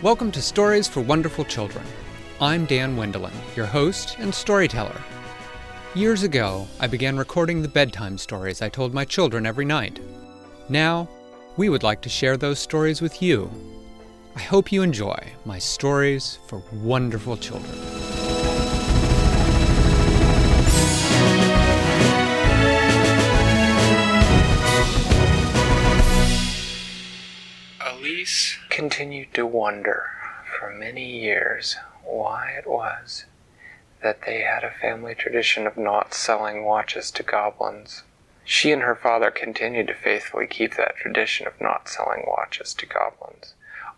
Welcome to Stories for Wonderful Children. I'm Dan Wendelin, your host and storyteller. Years ago, I began recording the bedtime stories I told my children every night. Now, we would like to share those stories with you. I hope you enjoy my Stories for Wonderful Children. Elise continued to wonder for many years why it was that they had a family tradition of not selling watches to goblins. She and her father continued to faithfully keep that tradition of not selling watches to goblins,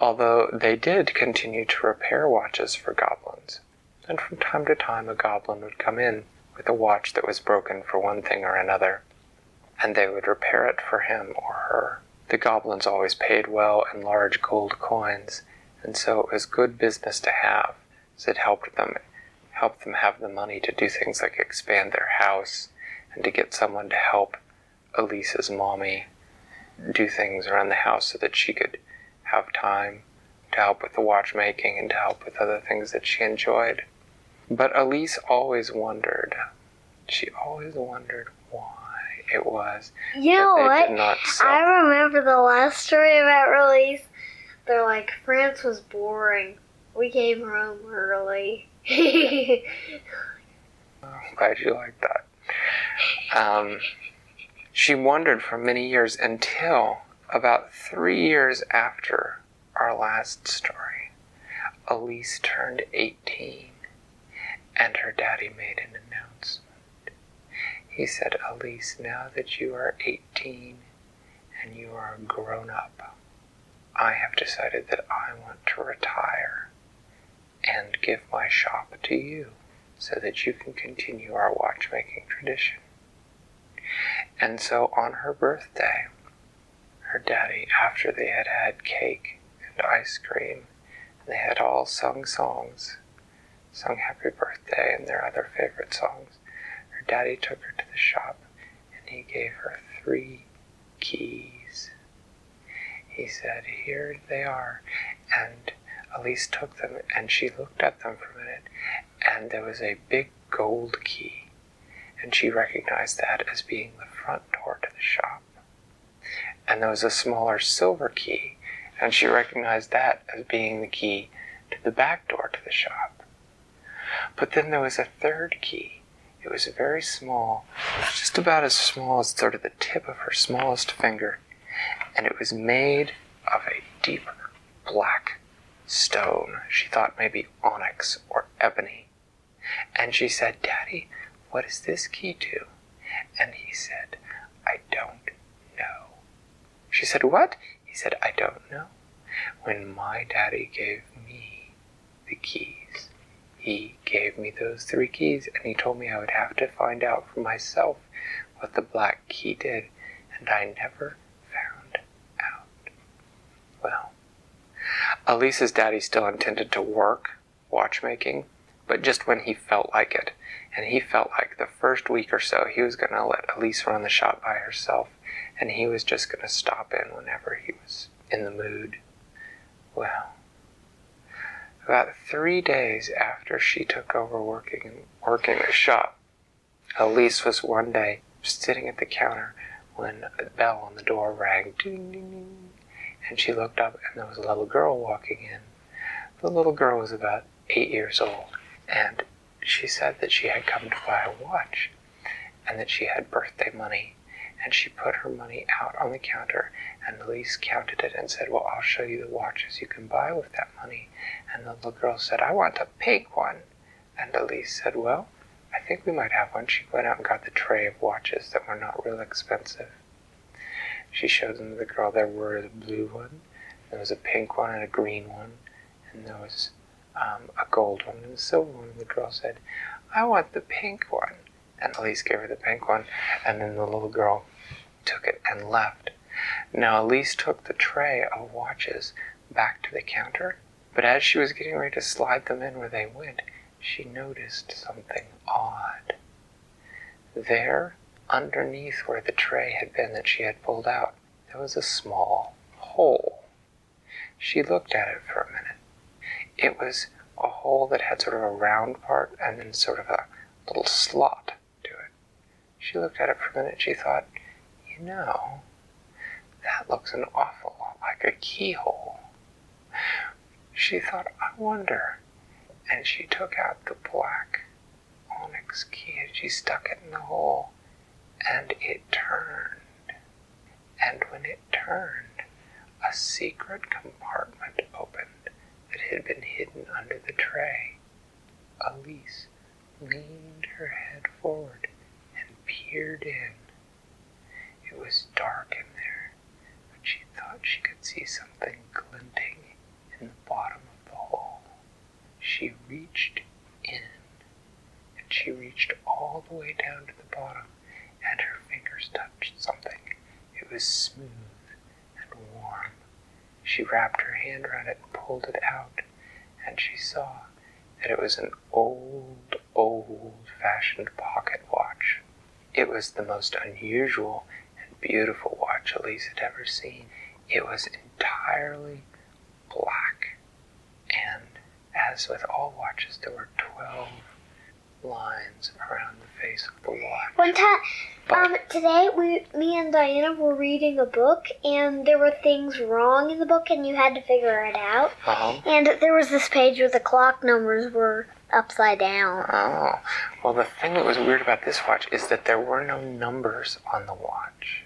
although they did continue to repair watches for goblins. And from time to time a goblin would come in with a watch that was broken for one thing or another, and they would repair it for him or her. The goblins always paid well in large gold coins, and so it was good business to have, as it helped them have the money to do things like expand their house and to get someone to help Elise's mommy do things around the house so that she could have time to help with the watchmaking and to help with other things that she enjoyed. But Elise always wondered. She always wondered why it was that they did not sell. I remember the last story about Elise. They're like, France was boring. We came home early. I'm glad you like that. She wondered for many years until about 3 years after our last story. Elise turned 18, and her daddy made an announcement. He said, "Elise, now that you are 18 and you are grown up, I have decided that I want to retire and give my shop to you so that you can continue our watchmaking tradition." And so on her birthday, her daddy, after they had had cake and ice cream, and they had all sung songs, sung Happy Birthday and their other favorite songs, her daddy took her to the shop and he gave her 3 keys. He said, "Here they are." And Elise took them and she looked at them for a minute, and there was a big gold key, and she recognized that as being the front door to the shop. And there was a smaller silver key, and she recognized that as being the key to the back door to the shop. But then there was a third key. It was very small, just about as small as sort of the tip of her smallest finger, and it was made of a deep black stone. She thought maybe onyx or ebony. And she said, "Daddy, what is this key to?" And he said, "I don't know." She said, "What?" He said, "I don't know. When my daddy gave me the keys, he gave me those 3 keys, and he told me I would have to find out for myself what the black key did, and I never found out." Well, Elise's daddy still intended to work watchmaking, but just when he felt like it. And he felt like the first week or so he was going to let Elise run the shop by herself, and he was just going to stop in whenever he was in the mood. Well, about 3 days after she took over working the shop, Elise was one day sitting at the counter when a bell on the door rang, ding, ding, ding, and she looked up and there was a little girl walking in. The little girl was about 8 years old, and she said that she had come to buy a watch and that she had birthday money, and she put her money out on the counter, and Elise counted it and said, "Well, I'll show you the watches you can buy with that money." And the little girl said, "I want a pink one." And Elise said, "Well, I think we might have one." She went out and got the tray of watches that were not real expensive. She showed them to the girl. There was a blue one, there was a pink one and a green one, and there was a gold one and a silver one. And the girl said, "I want the pink one." And Elise gave her the pink one, and then the little girl took it and left. Now Elise took the tray of watches back to the counter, but as she was getting ready to slide them in where they went, she noticed something odd. There, underneath where the tray had been that she had pulled out, there was a small hole. She looked at it for a minute, It was a hole that had sort of a round part and then sort of a little slot to it. She looked at it for a minute. She thought, you know, that looks an awful lot like a keyhole. She thought, I wonder. And she took out the black onyx key and she stuck it in the hole. And it turned. And when it turned, a secret compartment opened that had been hidden under the tray. Elise leaned her head forward and peered in. It was dark in there, but she thought she could see something glinting in the bottom of the hole. She reached in, and she reached all the way down to the bottom, and her fingers touched something. It was smooth and warm. She wrapped her hand around it and pulled it out, and she saw that it was an old-fashioned pocket watch. It was the most unusual and beautiful watch Elise had ever seen. It was entirely black, and as with all watches, there were 12 lines around the face of the watch. One time, today, me and Diana were reading a book, and there were things wrong in the book, and you had to figure it out. Uh-huh. And there was this page where the clock numbers were upside down. Oh, well, the thing that was weird about this watch is that there were no numbers on the watch.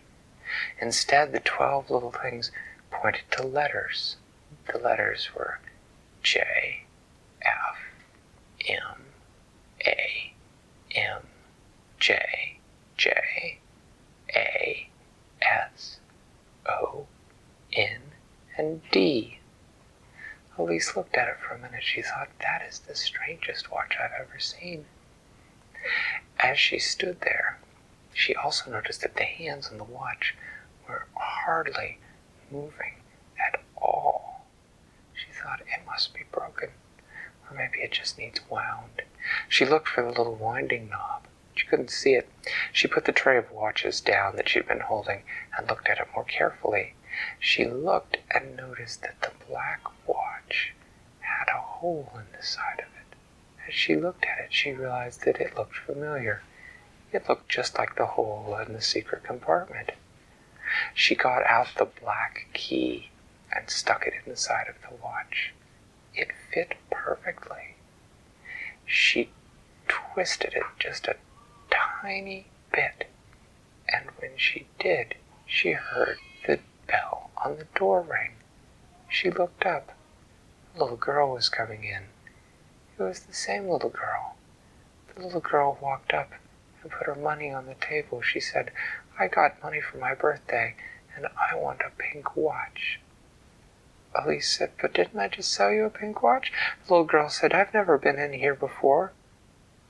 Instead, the 12 little things pointed to letters. The letters were J, F, M, A, M, J, J, A, S, O, N, and D. Elise looked at it for a minute. She thought, that is the strangest watch I've ever seen. As she stood there, she also noticed that the hands on the watch were hardly moving at all. She thought, it must be broken, or maybe it just needs wound. She looked for the little winding knob. She couldn't see it. She put the tray of watches down that she'd been holding and looked at it more carefully. She looked and noticed that the black watch had a hole in the side of it. As she looked at it, she realized that it looked familiar. It looked just like the hole in the secret compartment. She got out the black key and stuck it in the side of the watch. It fit perfectly. She twisted it just a tiny bit, and when she did, she heard the bell on the door ring. She looked up. A little girl was coming in. It was the same little girl. The little girl walked up and put her money on the table. She said, I got money for my birthday, and I want a pink watch. Elise said, but didn't I just sell you a pink watch? The little girl said, I've never been in here before.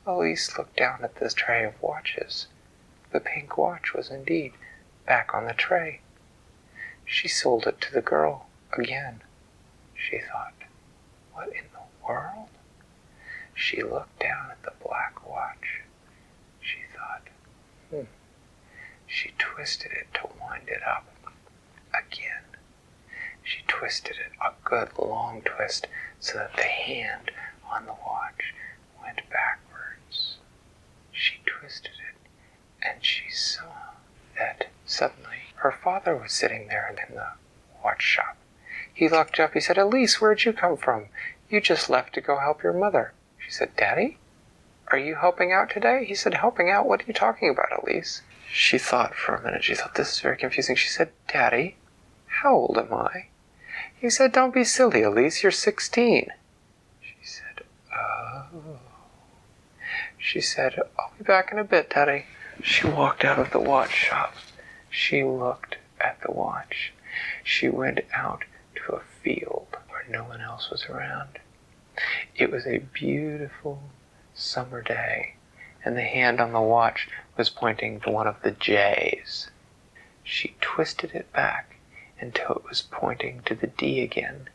Elise looked down at the tray of watches. The pink watch was indeed back on the tray. She sold it to the girl again. She thought, what in the world? She looked down at the black watch. She thought, She twisted it to wind it up again. She twisted it a good long twist so that the hand on the watch went backwards. She twisted it, and she saw that suddenly her father was sitting there in the watch shop. He looked up. He said, Elise, where'd you come from? You just left to go help your mother. She said, Daddy, are you helping out today? He said, helping out? What are you talking about, Elise? She thought for a minute. She thought, this is very confusing. She said, Daddy, how old am I? He said, don't be silly, Elise. You're 16. She said, oh. She said, I'll be back in a bit, Daddy. She walked out of the watch shop. She looked at the watch. She went out to a field where no one else was around. It was a beautiful summer day, and the hand on the watch was pointing to one of the J's. She twisted it back until it was pointing to the D again.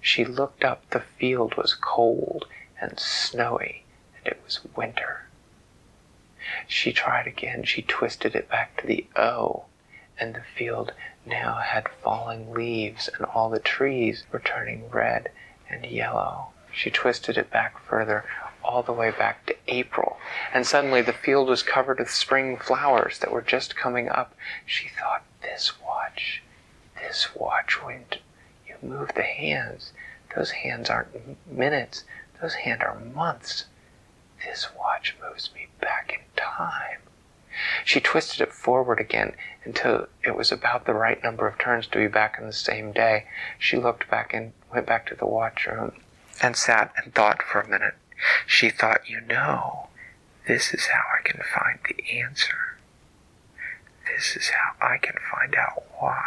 She looked up. The field was cold and snowy, and it was winter. She tried again. She twisted it back to the O, and the field now had falling leaves, and all the trees were turning red and yellow. She twisted it back further, all the way back to April, and suddenly the field was covered with spring flowers that were just coming up. She thought, this watch, when you move the hands, those hands aren't minutes, those hands are months. This watch moves me back in time. She twisted it forward again until it was about the right number of turns to be back in the same day. She looked back and went back to the watch room and sat and thought for a minute. She thought, this is how I can find the answer. This is how I can find out why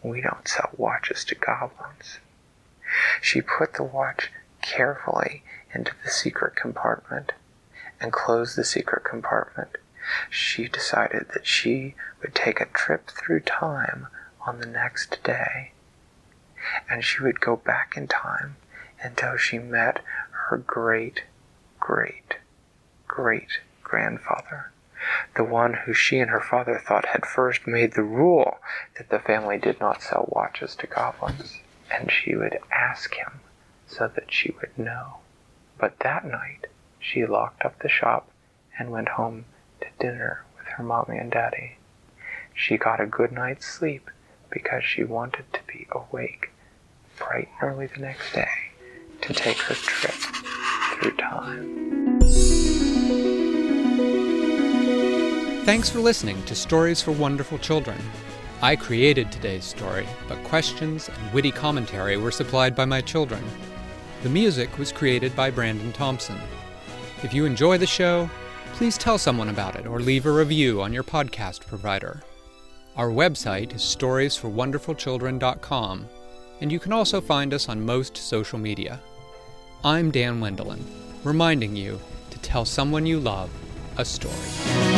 we don't sell watches to goblins. She put the watch carefully into the secret compartment and closed the secret compartment. She decided that she would take a trip through time on the next day, and she would go back in time until she met her great-great-great-grandfather, the one who she and her father thought had first made the rule that the family did not sell watches to goblins. And she would ask him so that she would know. But that night, she locked up the shop and went home to dinner with her mommy and daddy. She got a good night's sleep because she wanted to be awake bright and early the next day to take her trip through time. Thanks for listening to Stories for Wonderful Children. I created today's story, but questions and witty commentary were supplied by my children. The music was created by Brandon Thompson. If you enjoy the show, please tell someone about it or leave a review on your podcast provider. Our website is storiesforwonderfulchildren.com, and you can also find us on most social media. I'm Dan Wendelin, reminding you to tell someone you love a story.